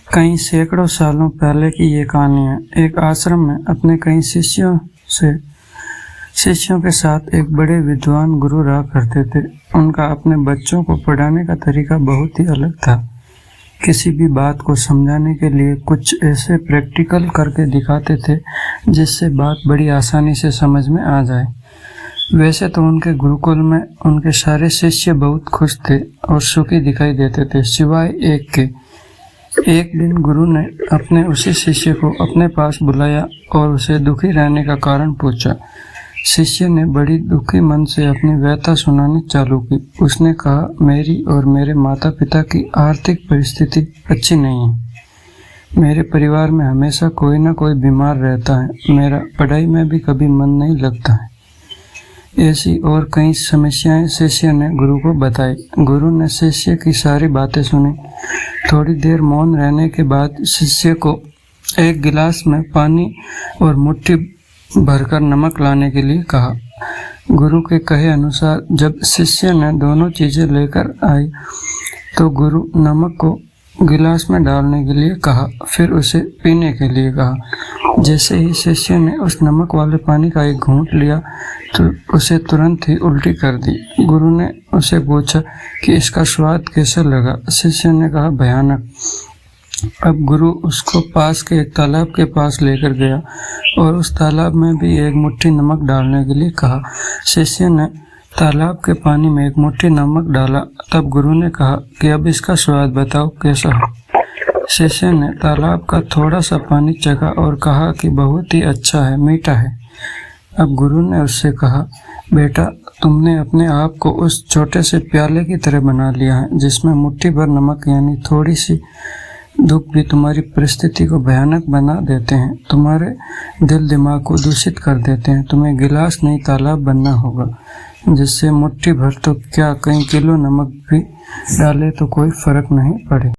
कई सैकड़ों सालों पहले की ये कहानी है। एक आश्रम में अपने कई शिष्यों के साथ एक बड़े विद्वान गुरु रहा करते थे। उनका अपने बच्चों को पढ़ाने का तरीका बहुत ही अलग था। किसी भी बात को समझाने के लिए कुछ ऐसे प्रैक्टिकल करके दिखाते थे जिससे बात बड़ी आसानी से समझ में आ जाए। वैसे तो उनके गुरुकुल में उनके सारे शिष्य बहुत खुश थे और सुखी दिखाई देते थे, सिवाय एक के। एक दिन गुरु ने अपने उसी शिष्य को अपने पास बुलाया और उसे दुखी रहने का कारण पूछा। शिष्य ने बड़ी दुखी मन से अपनी व्यथा सुनानी चालू की। उसने कहा, मेरी और मेरे माता पिता की आर्थिक परिस्थिति अच्छी नहीं है। मेरे परिवार में हमेशा कोई ना कोई बीमार रहता है। मेरा पढ़ाई में भी कभी मन नहीं लगता है। ऐसी और कई समस्याएं शिष्य ने गुरु को बताई। गुरु ने शिष्य की सारी बातें सुनी। थोड़ी देर मौन रहने के बाद शिष्य को एक गिलास में पानी और मुट्ठी भरकर नमक लाने के लिए कहा। गुरु के कहे अनुसार जब शिष्य ने दोनों चीजें लेकर आई तो गुरु नमक को गिलास में डालने के लिए कहा, फिर उसे पीने के लिए कहा। जैसे ही शिष्य ने उस नमक वाले पानी का एक घूंट लिया तो उसे तुरंत ही उल्टी कर दी। गुरु ने उसे पूछा कि इसका स्वाद कैसा लगा। शिष्य ने कहा, भयानक। अब गुरु उसको पास के एक तालाब के पास लेकर गया और उस तालाब में भी एक मुट्ठी नमक डालने के लिए कहा। शिष्य ने तालाब के पानी में एक मुट्ठी नमक डाला। तब गुरु ने कहा कि अब इसका स्वाद बताओ कैसा है। शिष्य ने तालाब का थोड़ा सा पानी चखा और कहा कि बहुत ही अच्छा है, मीठा है। अब गुरु ने उससे कहा, बेटा, तुमने अपने आप को उस छोटे से प्याले की तरह बना लिया है जिसमें मुट्ठी भर नमक यानी थोड़ी सी दुख भी तुम्हारी परिस्थिति को भयानक बना देते हैं, तुम्हारे दिल दिमाग को दूषित कर देते हैं। तुम्हें गिलास नहीं तालाब बनना होगा, जिससे मुट्ठी भर तो क्या कई किलो नमक भी डाले तो कोई फर्क नहीं पड़े।